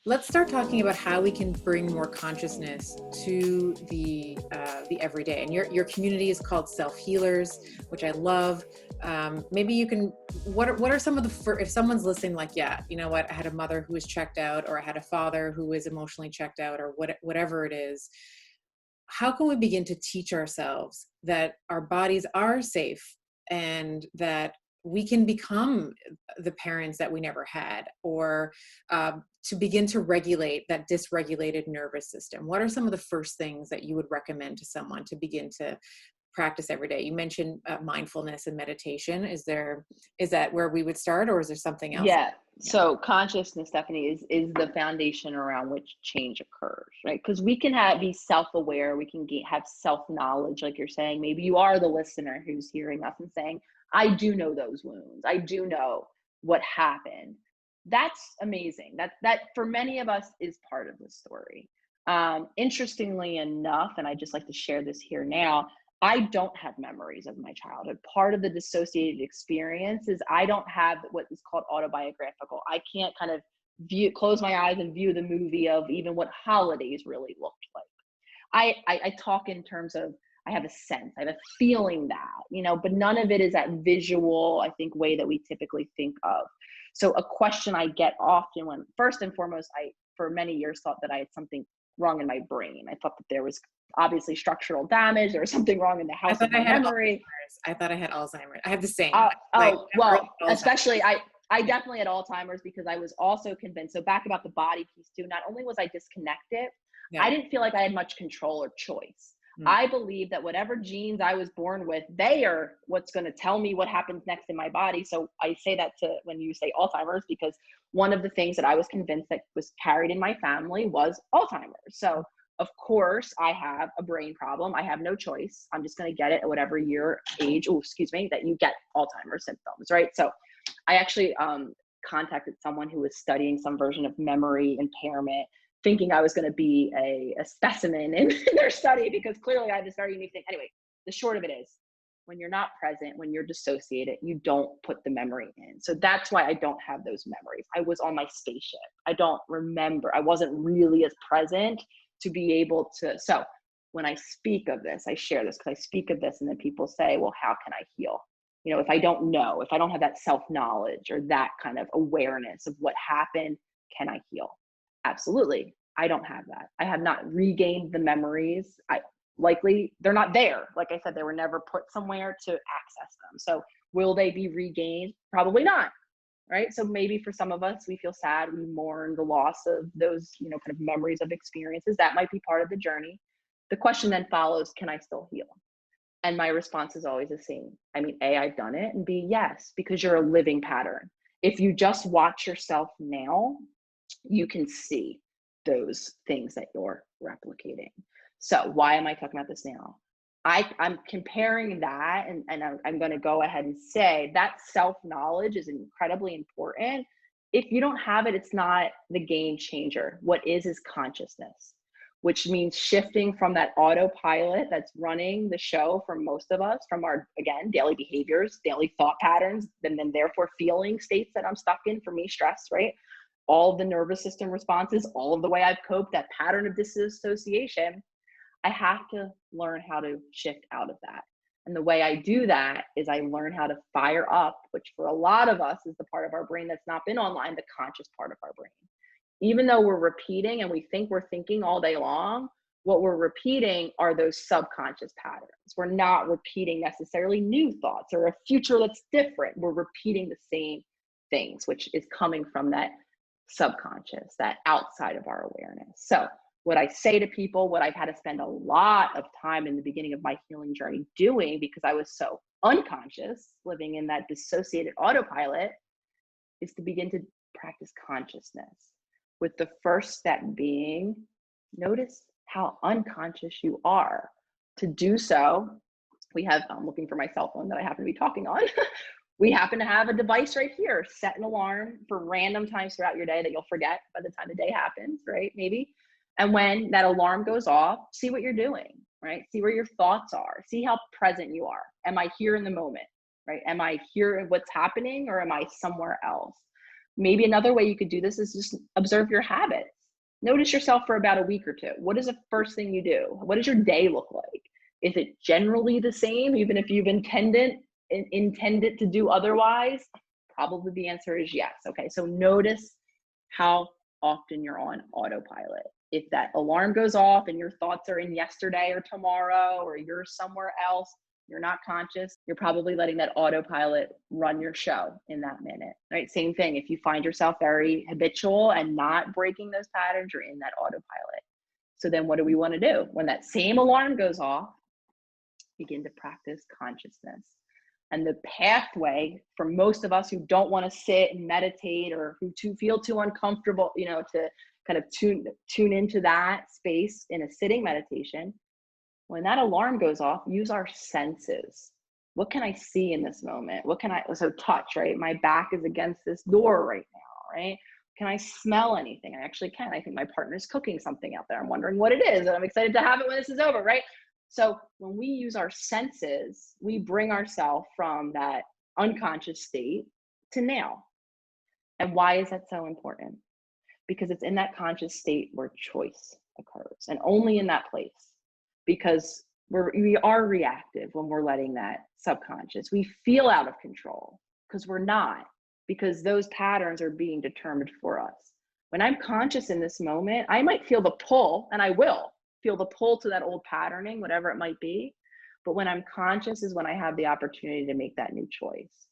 Let's start talking about how we can bring more consciousness to the everyday. And your community is called Self Healers, which I love. Maybe you can. What are some of if someone's listening, like, yeah, you know what, I had a mother who was checked out, or I had a father who was emotionally checked out, or whatever it is. How can we begin to teach ourselves that our bodies are safe and that we can become the parents that we never had, or to begin to regulate that dysregulated nervous system? What are some of the first things that you would recommend to someone to begin to practice every day? You mentioned mindfulness and meditation. Is that where we would start, or is there something else? Yeah. Yeah. So consciousness, Stephanie, is the foundation around which change occurs, right? Because we can be self-aware, we can have self-knowledge, like you're saying. Maybe you are the listener who's hearing us and saying, I do know those wounds. I do know what happened. That's amazing. That for many of us is part of the story. Interestingly enough, and I just like to share this here now, I don't have memories of my childhood. Part of the dissociated experience is I don't have what is called autobiographical. I can't kind of close my eyes and view the movie of even what holidays really looked like. I talk in terms of, I have a sense, I have a feeling that, but none of it is that visual, I think, way that we typically think of. So a question I get often, when first and foremost, I, for many years, thought that I had something wrong in my brain. I thought that there was obviously structural damage. There was something wrong in the I house of thought I my had memory. Alzheimer's. I thought I had Alzheimer's. I have the same. Like early Well, Alzheimer's. especially I definitely had Alzheimer's because I was also convinced. So back about the body piece too, not only was I disconnected, Yeah. I didn't feel like I had much control or choice. Mm. I believe that whatever genes I was born with, they are what's going to tell me what happens next in my body. So I say that to when you say Alzheimer's, because one of the things that I was convinced that was carried in my family was Alzheimer's. So of course I have a brain problem. I have no choice. I'm just going to get it at whatever year, age, that you get Alzheimer's symptoms, right? So I actually contacted someone who was studying some version of memory impairment, thinking I was going to be a specimen in their study, because clearly I had this very unique thing. Anyway, the short of it is, when you're not present, when you're dissociated, you don't put the memory in. So that's why I don't have those memories. I was on my spaceship. I don't remember. I wasn't really as present to be able to. So when I speak of this, I share this because I speak of this, and then people say, well, how can I heal? If I don't know, if I don't have that self-knowledge or that kind of awareness of what happened, can I heal? Absolutely. I don't have that. I have not regained the memories. Likely they're not there. Like I said, they were never put somewhere to access them. So will they be regained? Probably not. Right. So maybe for some of us, we feel sad, we mourn the loss of those, kind of memories of experiences. That might be part of the journey. The question then follows, can I still heal? And my response is always the same. I mean, A, I've done it, and B, yes, because you're a living pattern. If you just watch yourself now, you can see those things that you're replicating. So why am I talking about this now? I'm comparing that, and I'm going to go ahead and say that self-knowledge is incredibly important. If you don't have it, it's not the game changer. What is consciousness, which means shifting from that autopilot that's running the show for most of us, from our, again, daily behaviors, daily thought patterns, and then therefore feeling states that I'm stuck in. For me, stress, right? All of the nervous system responses, all of the way I've coped, that pattern of disassociation, I have to learn how to shift out of that. And the way I do that is I learn how to fire up, which for a lot of us is the part of our brain that's not been online, the conscious part of our brain. Even though we're repeating and we think we're thinking all day long, what we're repeating are those subconscious patterns. We're not repeating necessarily new thoughts or a future that's different. We're repeating the same things, which is coming from that subconscious, that outside of our awareness. So what I say to people, what I've had to spend a lot of time in the beginning of my healing journey doing, because I was so unconscious, living in that dissociated autopilot, is to begin to practice consciousness. With the first step being, notice how unconscious you are. To do so, I'm looking for my cell phone that I happen to be talking on. We happen to have a device right here. Set an alarm for random times throughout your day that you'll forget by the time the day happens, right? Maybe. And when that alarm goes off, see what you're doing, right? See where your thoughts are. See how present you are. Am I here in the moment, right? Am I here in what's happening, or am I somewhere else? Maybe another way you could do this is just observe your habits. Notice yourself for about a week or two. What is the first thing you do? What does your day look like? Is it generally the same, even if you've intended to do otherwise? Probably the answer is yes. Okay, so notice how often you're on autopilot. If that alarm goes off and your thoughts are in yesterday or tomorrow, or you're somewhere else, you're not conscious, you're probably letting that autopilot run your show in that minute, right? Same thing. If you find yourself very habitual and not breaking those patterns, you're in that autopilot. So then what do we want to do? When that same alarm goes off, begin to practice consciousness. And the pathway for most of us who don't want to sit and meditate, or who feel too uncomfortable, to kind of tune into that space in a sitting meditation, when that alarm goes off, use our senses. What can I see in this moment? So touch, right? My back is against this door right now, right? Can I smell anything? I actually can. I think my partner's cooking something out there. I'm wondering what it is, and I'm excited to have it when this is over, right? So when we use our senses, we bring ourselves from that unconscious state to now. And why is that so important? Because it's in that conscious state where choice occurs, and only in that place. Because we are reactive when we're letting that subconscious. We feel out of control because we're not, because those patterns are being determined for us. When I'm conscious in this moment, I might feel the pull, and I will feel the pull to that old patterning, whatever it might be. But when I'm conscious is when I have the opportunity to make that new choice.